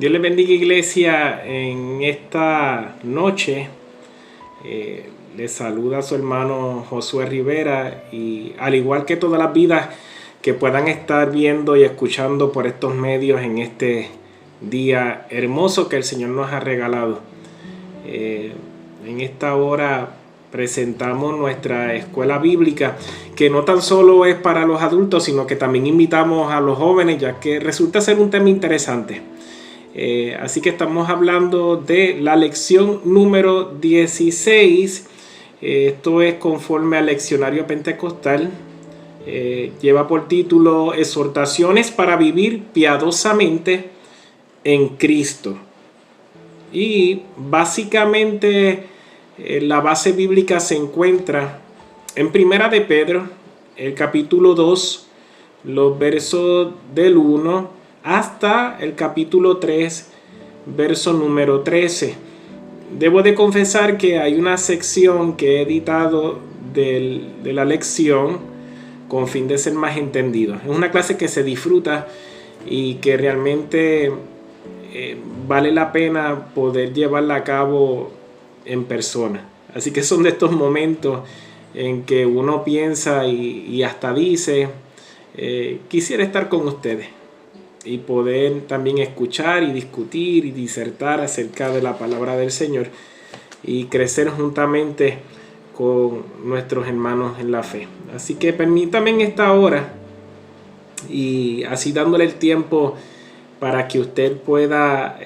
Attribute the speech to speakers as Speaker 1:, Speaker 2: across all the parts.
Speaker 1: Dios les bendiga, iglesia. En esta noche les saluda su hermano Josué Rivera, y al igual que todas las vidas que puedan estar viendo y escuchando por estos medios en este día hermoso que el Señor nos ha regalado, en esta hora presentamos nuestra escuela bíblica, que no tan solo es para los adultos, sino que también invitamos a los jóvenes, ya que resulta ser un tema interesante. Así que estamos hablando de la lección número 16. Esto es conforme al leccionario pentecostal. Lleva por título Exhortaciones para vivir piadosamente en Cristo. Y básicamente la base bíblica se encuentra en Primera de Pedro, el capítulo 2, los versos del 1 hasta el capítulo 3, verso número 13. Debo de confesar que hay una sección que he editado de la lección con fin de ser más entendido. Es una clase que se disfruta y que realmente vale la pena poder llevarla a cabo en persona. Así que son de estos momentos en que uno piensa y hasta dice, quisiera estar con ustedes y poder también escuchar y discutir y disertar acerca de la palabra del Señor y crecer juntamente con nuestros hermanos en la fe. Así que permítame en esta hora, y así dándole el tiempo para que usted pueda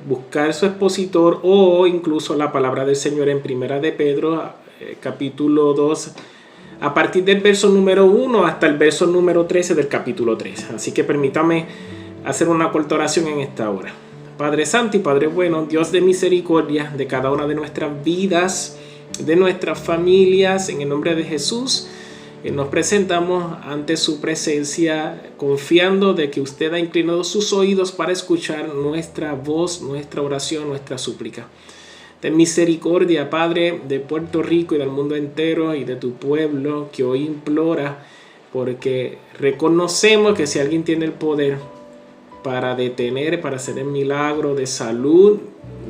Speaker 1: buscar su expositor o incluso la palabra del Señor en Primera de Pedro, capítulo 2, a partir del verso número 1 hasta el verso número 13 del capítulo 3. Así que permítame hacer una corta oración en esta hora. Padre Santo y Padre bueno, Dios de misericordia de cada una de nuestras vidas, de nuestras familias, en el nombre de Jesús, nos presentamos ante su presencia confiando de que usted ha inclinado sus oídos para escuchar nuestra voz, nuestra oración, nuestra súplica. Ten misericordia, Padre, de Puerto Rico y del mundo entero y de tu pueblo que hoy implora, porque reconocemos que si alguien tiene el poder para detener, para hacer el milagro de salud,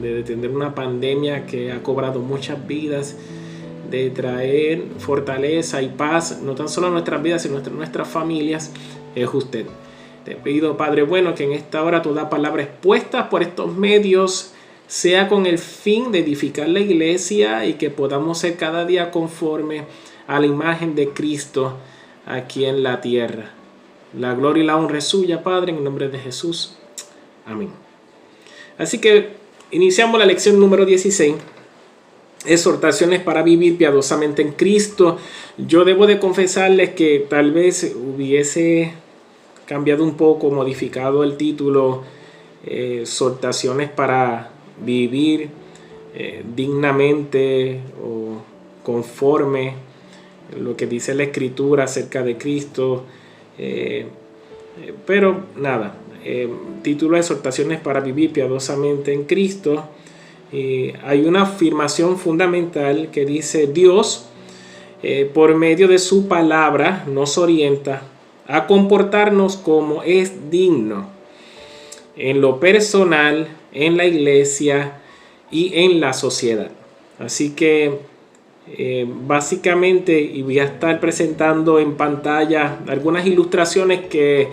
Speaker 1: de detener una pandemia que ha cobrado muchas vidas, de traer fortaleza y paz, no tan solo a nuestras vidas, sino a nuestras familias, es usted. Te pido, Padre bueno, que en esta hora toda palabra expuesta por estos medios sea con el fin de edificar la iglesia y que podamos ser cada día conforme a la imagen de Cristo aquí en la tierra. La gloria y la honra es suya, Padre, en el nombre de Jesús. Amén. Así que iniciamos la lección número 16. Exhortaciones para vivir piadosamente en Cristo. Yo debo de confesarles que tal vez hubiese cambiado un poco, modificado el título, exhortaciones para vivir dignamente o conforme lo que dice la Escritura acerca de Cristo. Pero nada, título de exhortaciones para vivir piadosamente en Cristo. Hay una afirmación fundamental que dice: Dios, por medio de su palabra, nos orienta a comportarnos como es digno en lo personal, en la iglesia y en la sociedad. Así que básicamente, y voy a estar presentando en pantalla algunas ilustraciones que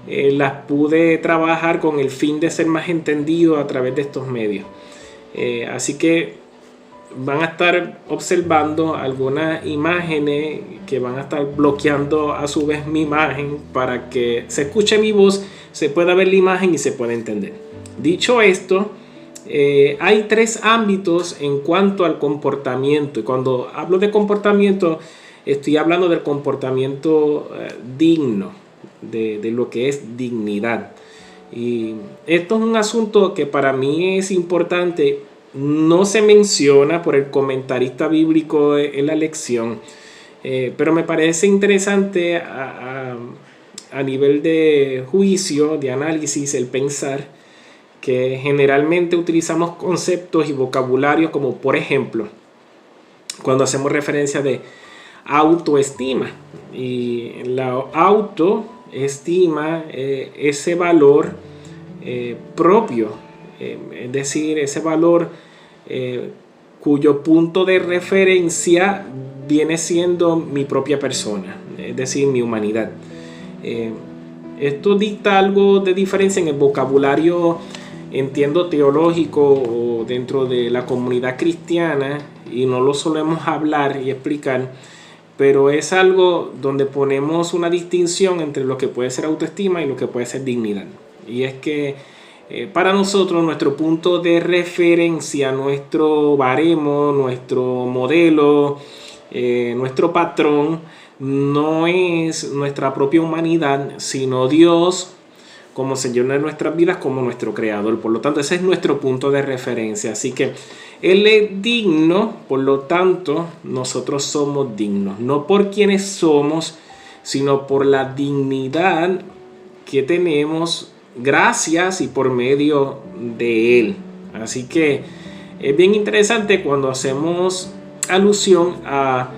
Speaker 1: las pude trabajar con el fin de ser más entendido a través de estos medios. Así que van a estar observando algunas imágenes que van a estar bloqueando a su vez mi imagen para que se escuche mi voz, se pueda ver la imagen y se pueda entender. Dicho esto, hay tres ámbitos en cuanto al comportamiento, y cuando hablo de comportamiento estoy hablando del comportamiento digno, de lo que es dignidad. Y esto es un asunto que para mí es importante. No se menciona por el comentarista bíblico en la lección, pero me parece interesante a nivel de juicio, de análisis, el pensar que generalmente utilizamos conceptos y vocabulario como, por ejemplo, cuando hacemos referencia de autoestima, y la autoestima, ese valor propio Es decir, ese valor cuyo punto de referencia viene siendo mi propia persona, es decir, mi humanidad. Esto dicta algo de diferencia en el vocabulario, entiendo, teológico o dentro de la comunidad cristiana, y no lo solemos hablar y explicar, pero es algo donde ponemos una distinción entre lo que puede ser autoestima y lo que puede ser dignidad. Y es que para nosotros nuestro punto de referencia, nuestro baremo, nuestro modelo, nuestro patrón, no es nuestra propia humanidad, sino Dios como Señor de nuestras vidas, como nuestro Creador. Por lo tanto, ese es nuestro punto de referencia. Así que Él es digno, por lo tanto, nosotros somos dignos. No por quienes somos, sino por la dignidad que tenemos gracias y por medio de Él. Así que es bien interesante cuando hacemos alusión a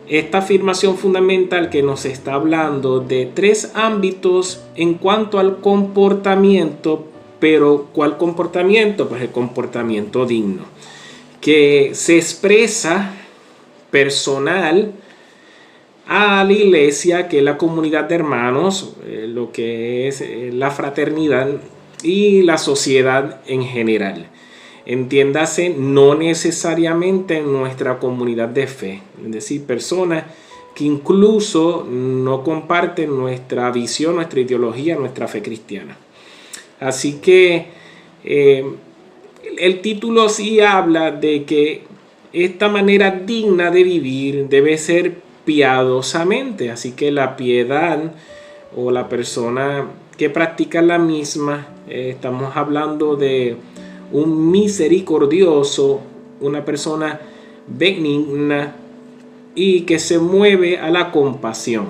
Speaker 1: esta afirmación fundamental que nos está hablando de 3 ámbitos en cuanto al comportamiento. Pero ¿cuál comportamiento? Pues el comportamiento digno, que se expresa personal a la iglesia, que es la comunidad de hermanos, lo que es la fraternidad y la sociedad en general. Entiéndase, no necesariamente en nuestra comunidad de fe, es decir, personas que incluso no comparten nuestra visión, nuestra ideología, nuestra fe cristiana. Así que el título sí habla de que esta manera digna de vivir debe ser piadosamente. Así que la piedad o la persona que practica la misma, estamos hablando de un misericordioso, una persona benigna y que se mueve a la compasión.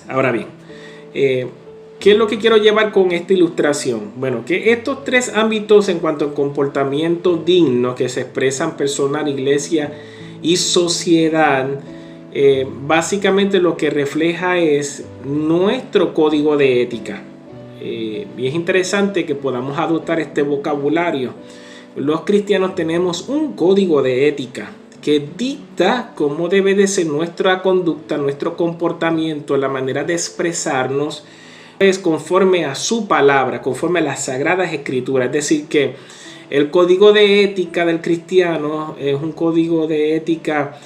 Speaker 1: Ahora bien, ¿qué es lo que quiero llevar con esta ilustración? Bueno, que estos 3 ámbitos en cuanto al comportamiento digno que se expresan personal, iglesia y sociedad, básicamente lo que refleja es nuestro código de ética. Y es interesante que podamos adoptar este vocabulario. Los cristianos tenemos un código de ética que dicta cómo debe de ser nuestra conducta, nuestro comportamiento, la manera de expresarnos, es conforme a su palabra, conforme a las sagradas escrituras. Es decir, que el código de ética del cristiano es un código de ética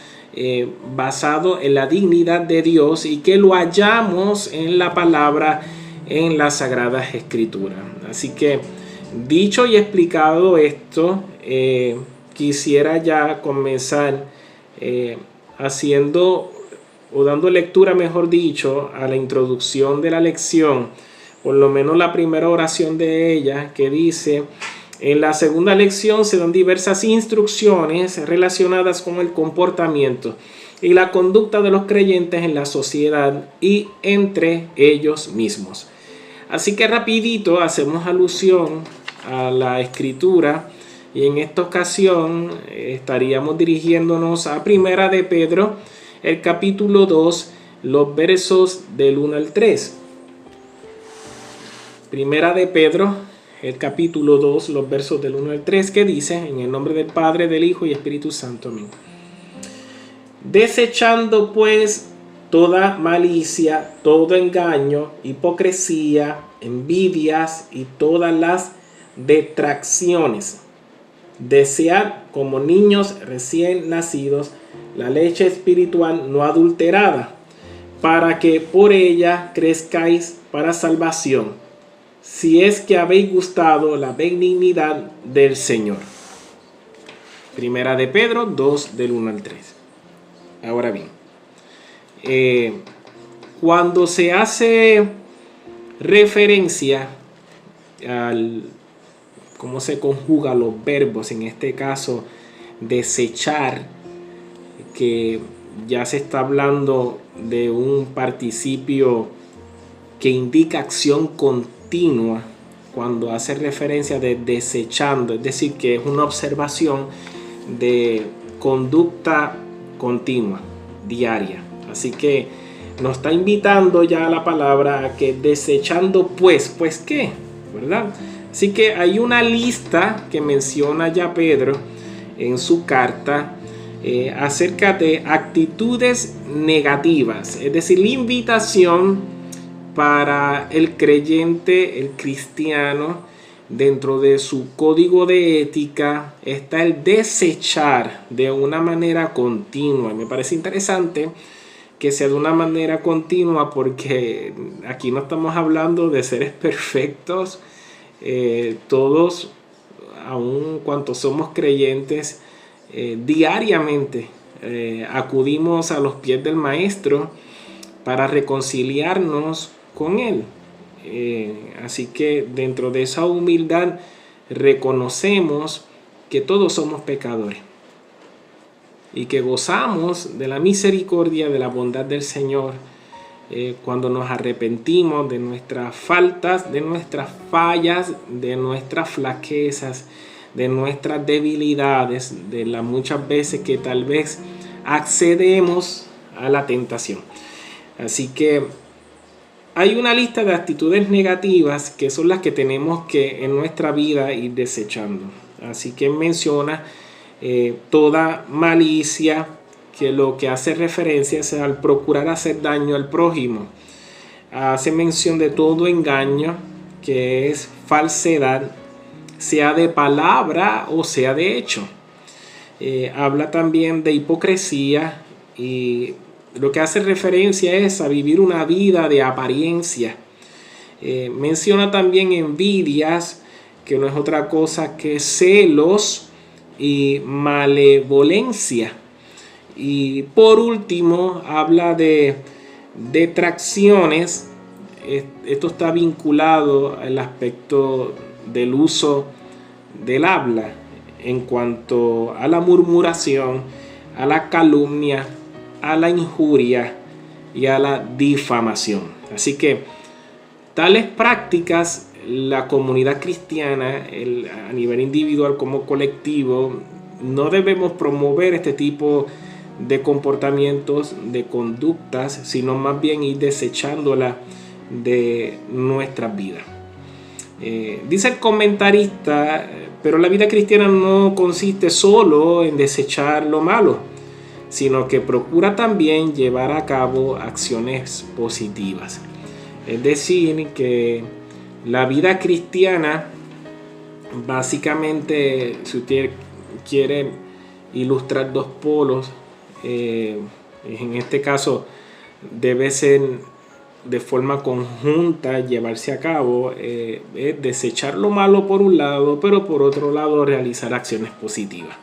Speaker 1: basado en la dignidad de Dios y que lo hallamos en la palabra, en las sagradas escrituras. Así que dicho y explicado esto, quisiera ya comenzar haciendo o dando lectura, mejor dicho, a la introducción de la lección, por lo menos la primera oración de ella, que dice: en la segunda lección se dan diversas instrucciones relacionadas con el comportamiento y la conducta de los creyentes en la sociedad y entre ellos mismos. Así que rapidito hacemos alusión a la escritura y en esta ocasión estaríamos dirigiéndonos a Primera de Pedro, el capítulo 2, los versos del 1 al 3. Primera de Pedro, el capítulo 2, los versos del 1 al 3, que dice: en el nombre del Padre, del Hijo y Espíritu Santo. Amén. Desechando pues toda malicia, todo engaño, hipocresía, envidias y todas las detracciones. Desead como niños recién nacidos la leche espiritual no adulterada, para que por ella crezcáis para salvación, si es que habéis gustado la benignidad del Señor. Primera de Pedro 2, del 1 al 3. Ahora bien, cuando se hace referencia al cómo se conjugan los verbos, en este caso desechar, que ya se está hablando de un participio que indica acción continua, cuando hace referencia de desechando, es decir, que es una observación de conducta continua, diaria. Así que nos está invitando ya la palabra a que desechando pues ¿qué? ¿Verdad? Así que hay una lista que menciona ya Pedro en su carta acerca de actitudes negativas, es decir, la invitación para el creyente, el cristiano, dentro de su código de ética está el desechar de una manera continua. Me parece interesante que sea de una manera continua, porque aquí no estamos hablando de seres perfectos. Todos, aun cuanto somos creyentes, diariamente acudimos a los pies del Maestro para reconciliarnos con Él. Así que dentro de esa humildad reconocemos que todos somos pecadores y que gozamos de la misericordia, de la bondad del Señor cuando nos arrepentimos de nuestras faltas, de nuestras fallas, de nuestras flaquezas, de nuestras debilidades, de las muchas veces que tal vez accedemos a la tentación. Así que hay una lista de actitudes negativas que son las que tenemos que en nuestra vida ir desechando. Así que menciona toda malicia, que lo que hace referencia es al procurar hacer daño al prójimo. Hace mención de todo engaño, que es falsedad, sea de palabra o sea de hecho. Habla también de hipocresía, y lo que hace referencia es a vivir una vida de apariencia. Menciona también envidias, que no es otra cosa que celos y malevolencia. Y por último habla de detracciones. Esto está vinculado al aspecto del uso del habla en cuanto a la murmuración, a la calumnia, a la injuria y a la difamación. Así que tales prácticas, la comunidad cristiana, a nivel individual como colectivo, no debemos promover este tipo de comportamientos, de conductas, sino más bien ir desechándola de nuestras vidas. Dice el comentarista, pero la vida cristiana no consiste solo en desechar lo malo, sino que procura también llevar a cabo acciones positivas. Es decir, que la vida cristiana, básicamente, si usted quiere ilustrar dos polos, en este caso debe ser de forma conjunta llevarse a cabo, es desechar lo malo por un lado, pero por otro lado realizar acciones positivas.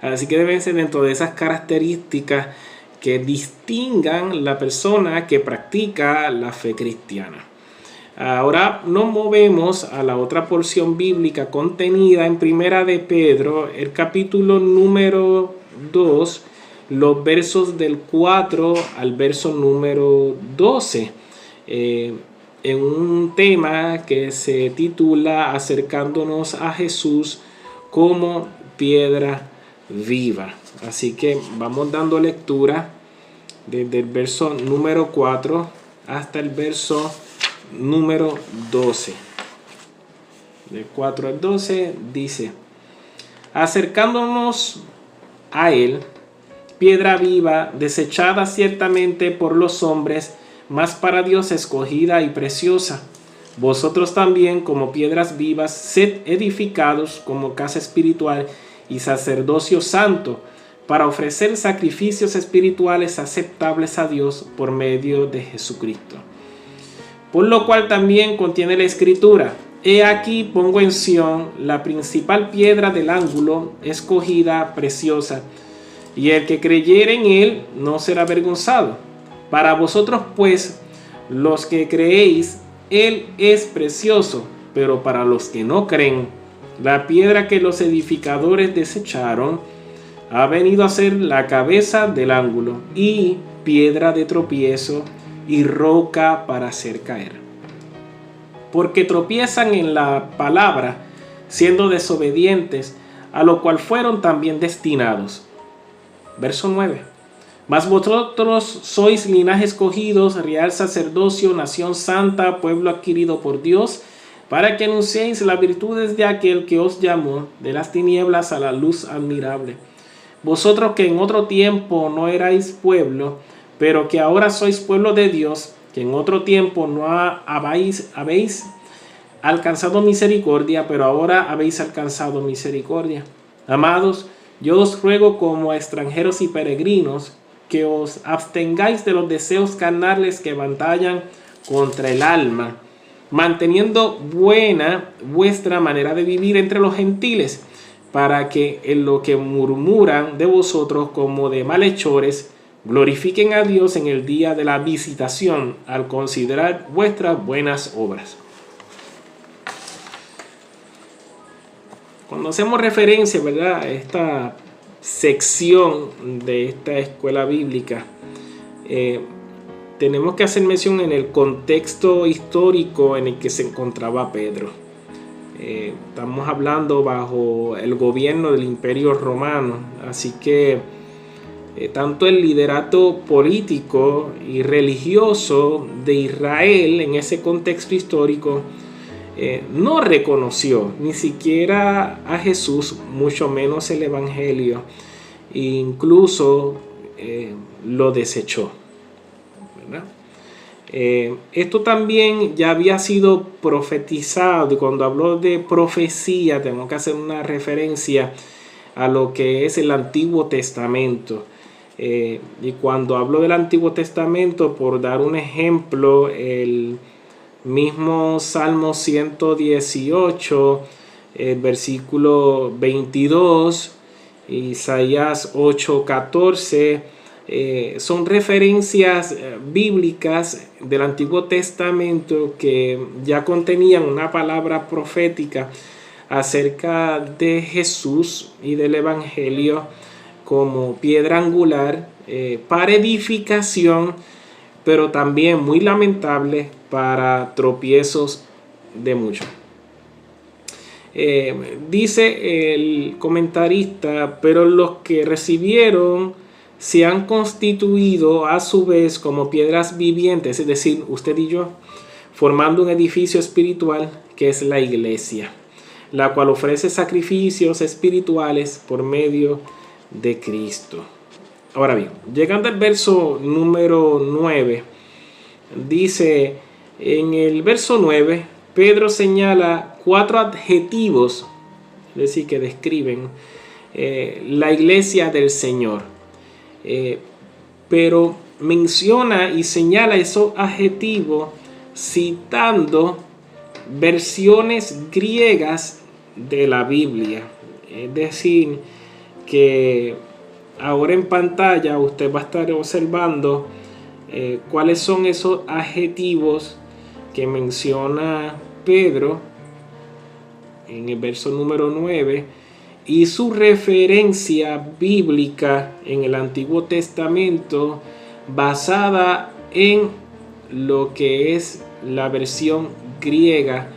Speaker 1: Así que deben ser dentro de esas características que distingan la persona que practica la fe cristiana. Ahora nos movemos a la otra porción bíblica contenida en Primera de Pedro, el capítulo número 2, los versos del 4 al verso número 12, en un tema que se titula Acercándonos a Jesús como piedra viva. Así que vamos dando lectura desde el verso número 4 hasta el verso número 12. Del 4 al 12 dice: acercándonos a él, piedra viva, desechada ciertamente por los hombres, mas para Dios escogida y preciosa. Vosotros también, como piedras vivas, sed edificados como casa espiritual y sacerdocio santo, para ofrecer sacrificios espirituales aceptables a Dios por medio de Jesucristo. Por lo cual también contiene la Escritura: he aquí pongo en Sión la principal piedra del ángulo, escogida, preciosa, y el que creyere en él no será avergonzado. Para vosotros pues, los que creéis, él es precioso, pero para los que no creen, la piedra que los edificadores desecharon ha venido a ser la cabeza del ángulo, y piedra de tropiezo y roca para hacer caer. Porque tropiezan en la palabra, siendo desobedientes, a lo cual fueron también destinados. Verso 9. Mas vosotros sois linaje escogido, real sacerdocio, nación santa, pueblo adquirido por Dios, para que anunciéis las virtudes de aquel que os llamó de las tinieblas a la luz admirable. Vosotros que en otro tiempo no erais pueblo, pero que ahora sois pueblo de Dios, que en otro tiempo no habéis alcanzado misericordia, pero ahora habéis alcanzado misericordia. Amados, yo os ruego como extranjeros y peregrinos, que os abstengáis de los deseos carnales que batallan contra el alma, manteniendo buena vuestra manera de vivir entre los gentiles, para que en lo que murmuran de vosotros como de malhechores, glorifiquen a Dios en el día de la visitación al considerar vuestras buenas obras. Cuando hacemos referencia, ¿verdad?, a esta sección de esta escuela bíblica, tenemos que hacer mención en el contexto histórico en el que se encontraba Pedro. Estamos hablando bajo el gobierno del Imperio Romano, así que tanto el liderato político y religioso de Israel en ese contexto histórico no reconoció ni siquiera a Jesús, mucho menos el Evangelio, e incluso lo desechó, ¿verdad? Esto también ya había sido profetizado, y cuando hablo de profecía tengo que hacer una referencia a lo que es el Antiguo Testamento. Y cuando hablo del Antiguo Testamento, por dar un ejemplo, el mismo Salmo 118, versículo 22, Isaías 8:14, son referencias bíblicas del Antiguo Testamento que ya contenían una palabra profética acerca de Jesús y del Evangelio como piedra angular para edificación, pero también muy lamentable para tropiezos de muchos. Dice el comentarista, pero los que recibieron se han constituido a su vez como piedras vivientes, es decir, usted y yo, formando un edificio espiritual que es la iglesia, la cual ofrece sacrificios espirituales por medio de Cristo. Ahora bien, llegando al verso número 9, dice en el verso 9, Pedro señala 4 adjetivos, es decir, que describen la iglesia del Señor. Pero menciona y señala esos adjetivos citando versiones griegas de la Biblia. Es decir, que ahora en pantalla usted va a estar observando cuáles son esos adjetivos que menciona Pedro en el verso número 9 y su referencia bíblica en el Antiguo Testamento basada en lo que es la versión griega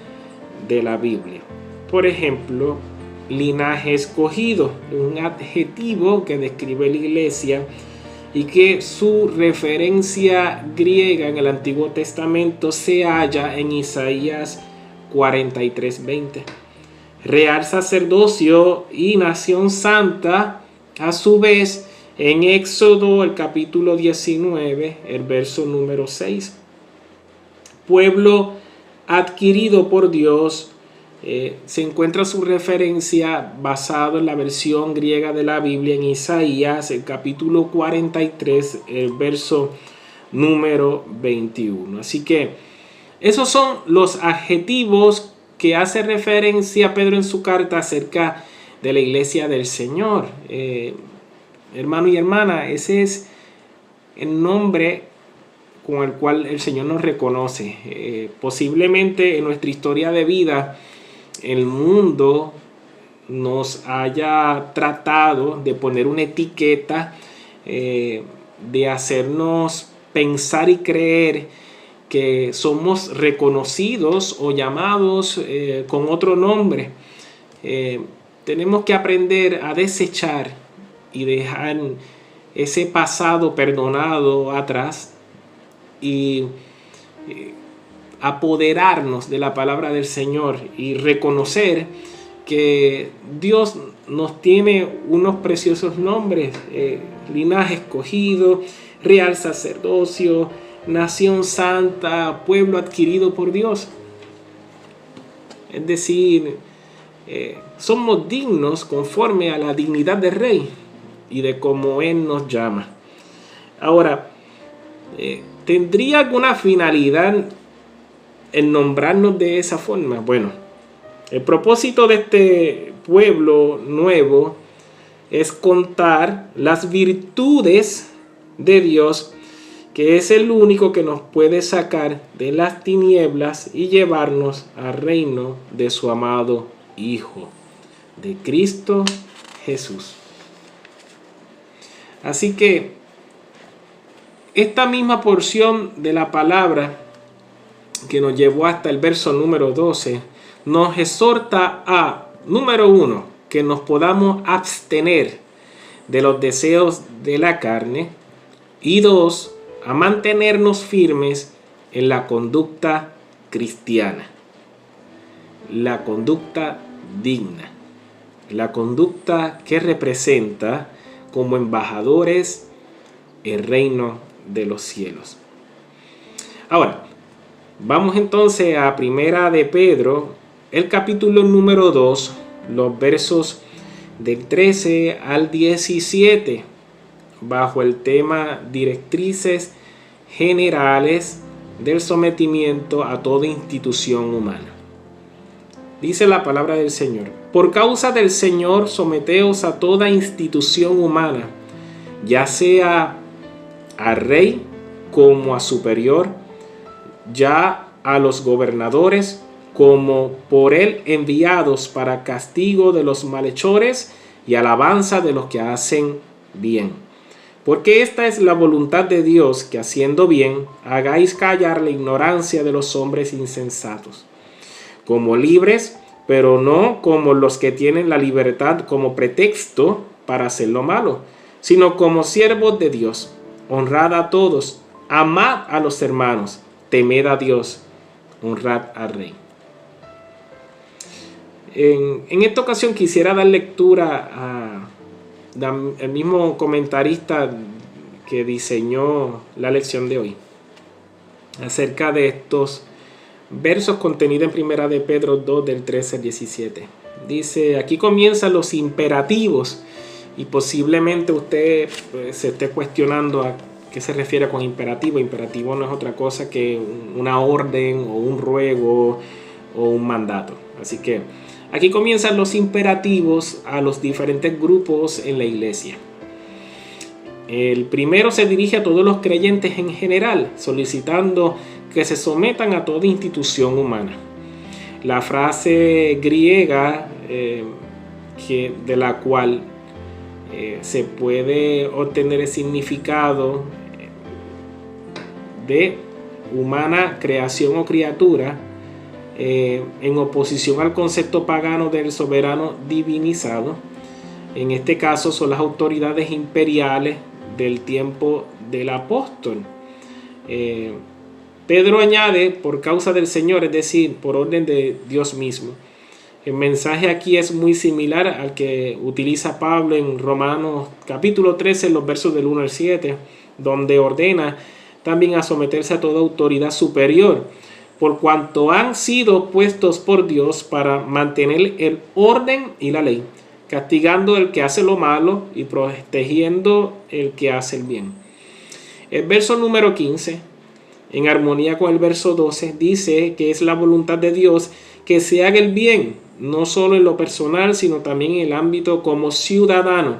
Speaker 1: de la Biblia. Por ejemplo, linaje escogido, un adjetivo que describe la iglesia y que su referencia griega en el Antiguo Testamento se halla en Isaías 43:20. Real sacerdocio y nación santa, a su vez, en Éxodo, el capítulo 19, el verso número 6. Pueblo adquirido por Dios, se encuentra su referencia basado en la versión griega de la Biblia en Isaías, el capítulo 43, el verso número 21. Así que esos son los adjetivos que hace referencia Pedro en su carta acerca de la iglesia del Señor. Hermano y hermana, ese es el nombre con el cual el Señor nos reconoce. Posiblemente en nuestra historia de vida el mundo nos haya tratado de poner una etiqueta, de hacernos pensar y creer que somos reconocidos o llamados con otro nombre. Tenemos que aprender a desechar y dejar ese pasado perdonado atrás y apoderarnos de la palabra del Señor y reconocer que Dios nos tiene unos preciosos nombres: linaje escogido, real sacerdocio, nación santa, pueblo adquirido por Dios. Es decir, somos dignos conforme a la dignidad del Rey y de cómo Él nos llama. Ahora, ¿tendría alguna finalidad el nombrarnos de esa forma? Bueno, el propósito de este pueblo nuevo es contar las virtudes de Dios, que es el único que nos puede sacar de las tinieblas y llevarnos al reino de su amado Hijo, de Cristo Jesús. Así que esta misma porción de la palabra que nos llevó hasta el verso número 12, nos exhorta a, número 1, que nos podamos abstener de los deseos de la carne, y 2, a mantenernos firmes en la conducta cristiana, la conducta digna, la conducta que representa como embajadores el reino de los cielos. Ahora, vamos entonces a Primera de Pedro, el capítulo número 2, los versos del 13 al 17, bajo el tema directrices generales del sometimiento a toda institución humana. Dice la palabra del Señor: por causa del Señor, someteos a toda institución humana, ya sea a rey como a superior, ya a los gobernadores como por él enviados para castigo de los malhechores y alabanza de los que hacen bien. Porque esta es la voluntad de Dios, que haciendo bien hagáis callar la ignorancia de los hombres insensatos, como libres, pero no como los que tienen la libertad como pretexto para hacer lo malo, sino como siervos de Dios. Honrad a todos, amad a los hermanos, temed a Dios, honrad al Rey. En esta ocasión quisiera dar lectura al mismo comentarista que diseñó la lección de hoy, acerca de estos versos contenidos en Primera de Pedro 2, del 13 al 17. Dice, aquí comienzan los imperativos, y posiblemente usted se esté cuestionando a qué se refiere con imperativo. Imperativo no es otra cosa que una orden o un ruego o un mandato. Así que aquí comienzan los imperativos a los diferentes grupos en la iglesia. El primero se dirige a todos los creyentes en general, solicitando que se sometan a toda institución humana. La frase griega de la cual se puede obtener el significado de humana, creación o criatura, en oposición al concepto pagano del soberano divinizado. En este caso son las autoridades imperiales del tiempo del apóstol. Pedro añade, por causa del Señor, es decir, por orden de Dios mismo. El mensaje aquí es muy similar al que utiliza Pablo en Romanos capítulo 13, los versos del 1 al 7, donde ordena también a someterse a toda autoridad superior, por cuanto han sido puestos por Dios para mantener el orden y la ley, castigando el que hace lo malo y protegiendo el que hace el bien. El verso número 15, en armonía con el verso 12, dice que es la voluntad de Dios que se haga el bien, no solo en lo personal, sino también en el ámbito como ciudadano,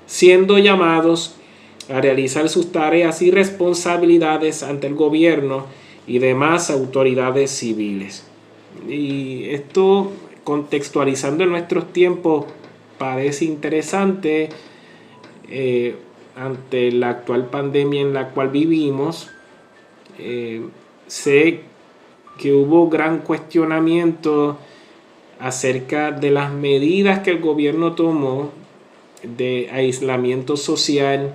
Speaker 1: siendo llamados a realizar sus tareas y responsabilidades ante el gobierno y demás autoridades civiles. Y esto, contextualizando en nuestros tiempos, parece interesante ante la actual pandemia en la cual vivimos. Sé que hubo gran cuestionamiento acerca de las medidas que el gobierno tomó de aislamiento social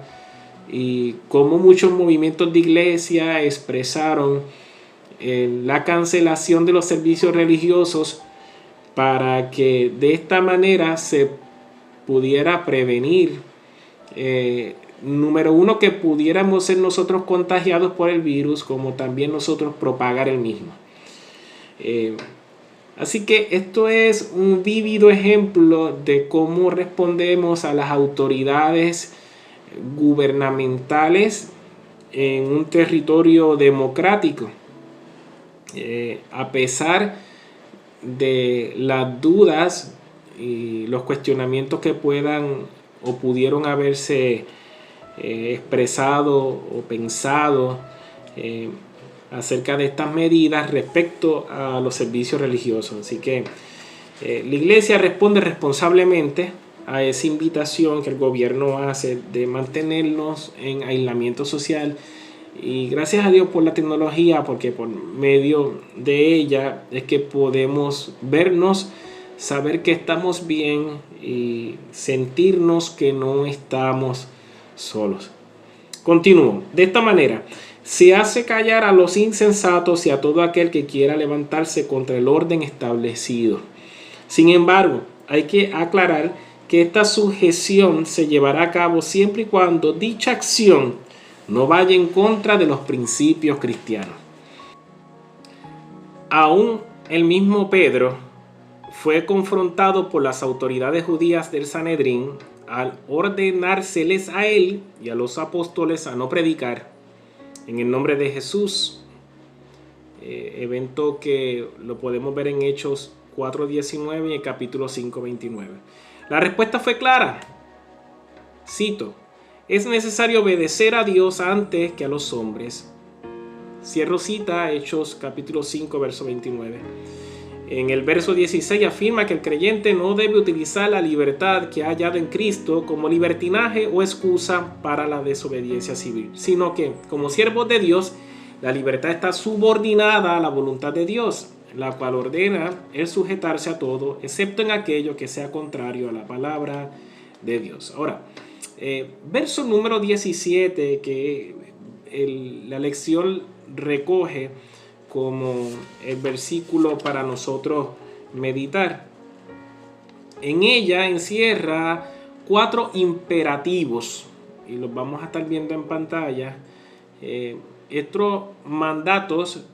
Speaker 1: y cómo muchos movimientos de iglesia expresaron la cancelación de los servicios religiosos para que de esta manera se pudiera prevenir, número uno, que pudiéramos ser nosotros contagiados por el virus, como también nosotros propagar el mismo. Así que esto es un vívido ejemplo de cómo respondemos a las autoridades gubernamentales en un territorio democrático. A pesar de las dudas y los cuestionamientos que puedan o pudieron haberse expresado o pensado acerca de estas medidas respecto a los servicios religiosos. Así que la iglesia responde responsablemente a esa invitación que el gobierno hace de mantenernos en aislamiento social, y gracias a Dios por la tecnología, porque por medio de ella es que podemos vernos, saber que estamos bien y sentirnos que no estamos solos. Continúo. De esta manera se hace callar a los insensatos y a todo aquel que quiera levantarse contra el orden establecido. Sin embargo, hay que aclarar que esta sujeción se llevará a cabo siempre y cuando dicha acción no vaya en contra de los principios cristianos. Aún el mismo Pedro fue confrontado por las autoridades judías del Sanedrín al ordenárseles a él y a los apóstoles a no predicar en el nombre de Jesús, evento que lo podemos ver en Hechos 4:19 y en capítulo 5:29. La respuesta fue clara. Cito: es necesario obedecer a Dios antes que a los hombres. Cierro cita, Hechos capítulo 5, verso 29. En el verso 16 afirma que el creyente no debe utilizar la libertad que ha hallado en Cristo como libertinaje o excusa para la desobediencia civil, sino que, como siervos de Dios, la libertad está subordinada a la voluntad de Dios, la cual ordena el sujetarse a todo, excepto en aquello que sea contrario a la palabra de Dios. Ahora, verso número 17, que la lección recoge como el versículo para nosotros meditar. En ella encierra 4 imperativos y los vamos a estar viendo en pantalla. Estos mandatos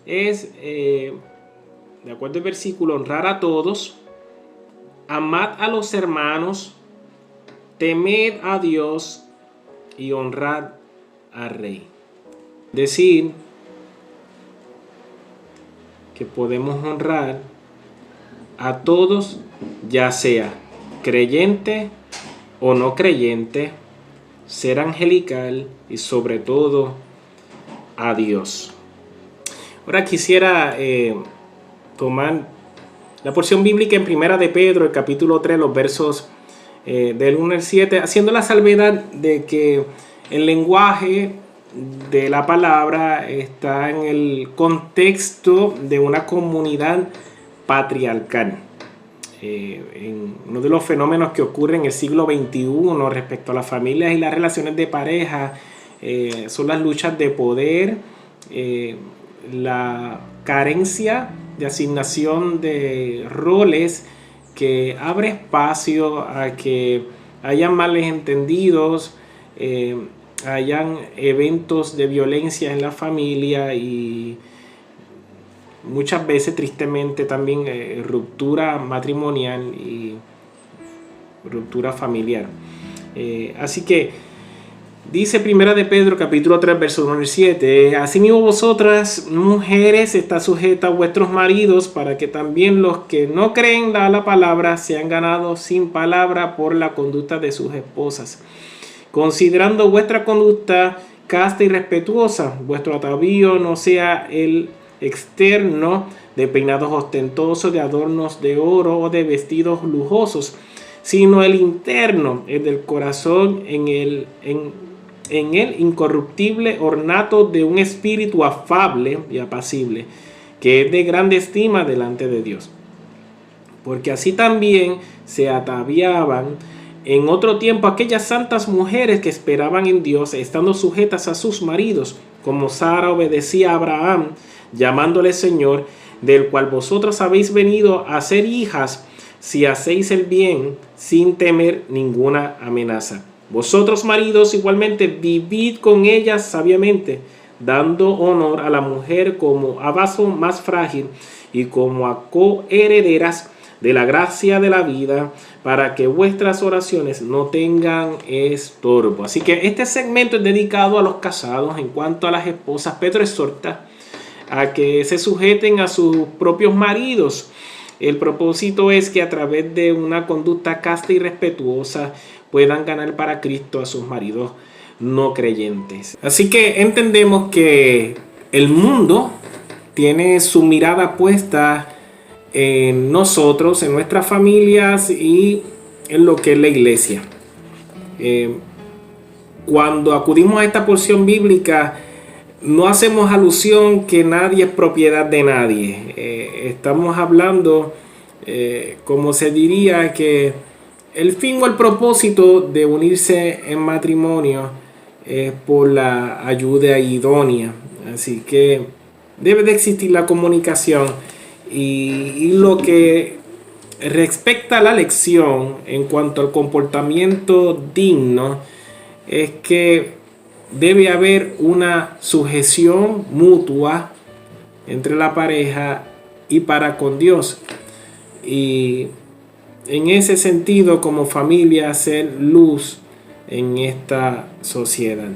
Speaker 1: es, de acuerdo al versículo, honrar a todos, amad a los hermanos, temed a Dios y honrad al rey. Decir que podemos honrar a todos, ya sea creyente o no creyente, ser angelical y sobre todo a Dios. Ahora quisiera tomar la porción bíblica en Primera de Pedro, el capítulo 3, los versos del 1 al 7, haciendo la salvedad de que el lenguaje de la palabra está en el contexto de una comunidad patriarcal. En uno de los fenómenos que ocurre en el siglo XXI respecto a las familias y las relaciones de pareja son las luchas de poder, la carencia de asignación de roles que abre espacio a que hayan malentendidos, hayan eventos de violencia en la familia y muchas veces tristemente también ruptura matrimonial y ruptura familiar. Así que dice Primera de Pedro capítulo 3 verso 1 al 7: asimismo vosotras mujeres estad sujetas a vuestros maridos, para que también los que no creen a la palabra sean ganados sin palabra por la conducta de sus esposas, considerando vuestra conducta casta y respetuosa. Vuestro atavío no sea el externo de peinados ostentosos, de adornos de oro o de vestidos lujosos, sino el interno, el del corazón, en el incorruptible ornato de un espíritu afable y apacible, que es de grande estima delante de Dios. Porque así también se ataviaban en otro tiempo aquellas santas mujeres que esperaban en Dios, estando sujetas a sus maridos, como Sara obedecía a Abraham, llamándole Señor, del cual vosotros habéis venido a ser hijas, si hacéis el bien sin temer ninguna amenaza. Vosotros, maridos, igualmente vivid con ellas sabiamente, dando honor a la mujer como a vaso más frágil y como a coherederas de la gracia de la vida, para que vuestras oraciones no tengan estorbo. Así que este segmento es dedicado a los casados. En cuanto a las esposas, Pedro exhorta a que se sujeten a sus propios maridos. El propósito es que a través de una conducta casta y respetuosa puedan ganar para Cristo a sus maridos no creyentes. Así que entendemos que el mundo tiene su mirada puesta en nosotros, en nuestras familias y en lo que es la iglesia. Cuando acudimos a esta porción bíblica, no hacemos alusión que nadie es propiedad de nadie. Estamos hablando, como se diría, que el fin o el propósito de unirse en matrimonio es por la ayuda idónea. Así que debe de existir la comunicación. Y lo que respecta a la lección en cuanto al comportamiento digno es que debe haber una sujeción mutua entre la pareja y para con Dios. Y en ese sentido, como familia, ser luz en esta sociedad.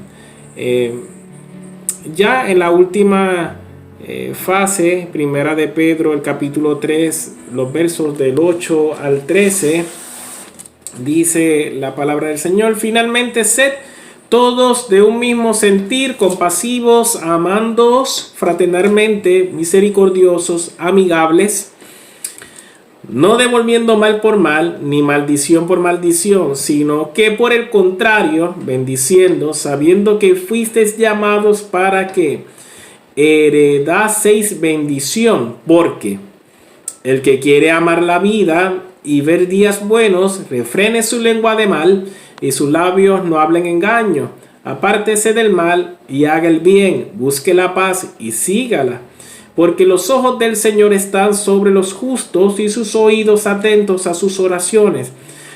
Speaker 1: Ya en la última fase, primera de Pedro, el capítulo 3, los versos del 8 al 13, dice la palabra del Señor: finalmente, sed todos de un mismo sentir, compasivos, amándoos fraternalmente, misericordiosos, amigables, no devolviendo mal por mal, ni maldición por maldición, sino que por el contrario, bendiciendo, sabiendo que fuisteis llamados para que heredaseis bendición, porque el que quiere amar la vida y ver días buenos, refrene su lengua de mal y sus labios no hablen engaño. Apártese del mal y haga el bien, busque la paz y sígala, porque los ojos del Señor están sobre los justos y sus oídos atentos a sus oraciones,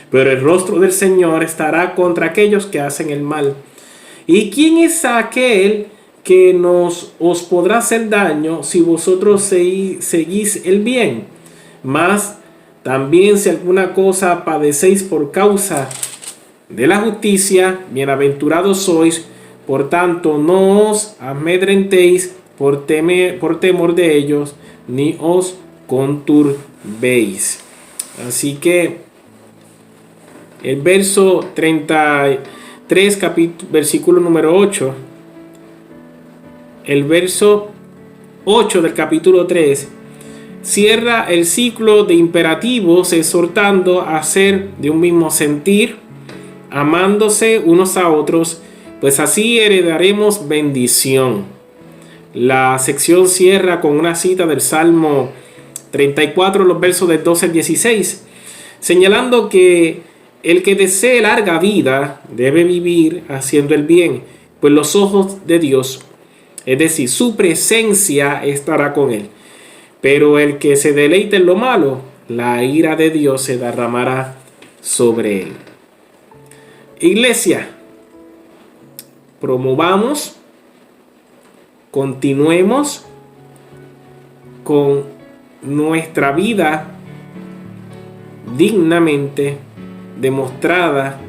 Speaker 1: pero el rostro del Señor estará contra aquellos que hacen el mal. ¿Y quién es aquel que os podrá hacer daño si vosotros seguís el bien? Mas también si alguna cosa padecéis por causa de la justicia, bienaventurados sois. Por tanto, no os amedrentéis por temor de ellos, ni os conturbéis. Así que el verso 33, versículo número 8, el verso 8 del capítulo 3 cierra el ciclo de imperativos exhortando a ser de un mismo sentir, amándose unos a otros, pues así heredaremos bendición. La sección cierra con una cita del Salmo 34, los versos del 12 al 16, señalando que el que desee larga vida debe vivir haciendo el bien, pues los ojos de Dios, es decir, su presencia, estará con él. Pero el que se deleite en lo malo, la ira de Dios se derramará sobre él. Iglesia, promovamos, continuemos con nuestra vida dignamente demostrada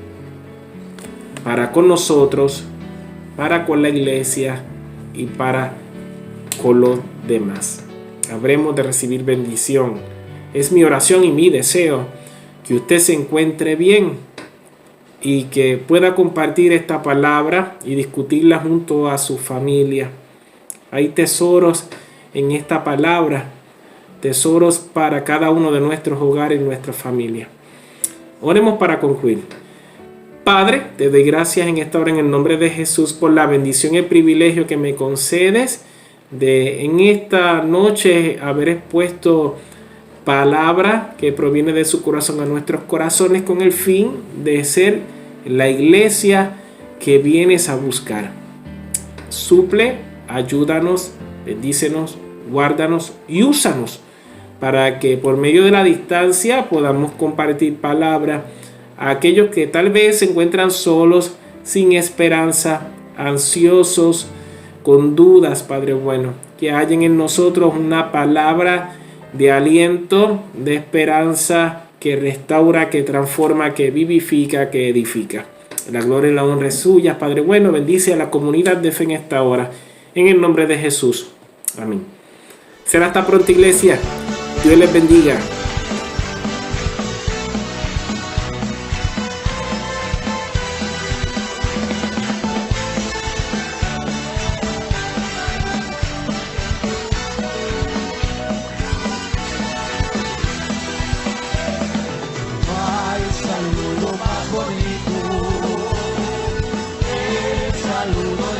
Speaker 1: para con nosotros, para con la iglesia y para con los demás. Habremos de recibir bendición. Es mi oración y mi deseo que usted se encuentre bien y que pueda compartir esta palabra y discutirla junto a su familia. Hay tesoros en esta palabra, tesoros para cada uno de nuestros hogares y nuestra familia. Oremos para concluir. Padre, te doy gracias en esta hora en el nombre de Jesús por la bendición y el privilegio que me concedes de en esta noche haber expuesto palabra que proviene de su corazón a nuestros corazones con el fin de ser la iglesia que vienes a buscar. Suple, ayúdanos, bendícenos, guárdanos y úsanos para que por medio de la distancia podamos compartir palabra a aquellos que tal vez se encuentran solos, sin esperanza, ansiosos, con dudas, Padre bueno. Que hayan en nosotros una palabra de aliento, de esperanza, que restaura, que transforma, que vivifica, que edifica. La gloria y la honra es suya, Padre bueno. Bendice a la comunidad de fe en esta hora. En el nombre de Jesús. Amén. Será hasta pronto, iglesia. Dios les bendiga.
Speaker 2: Saludo más bonito, el saludo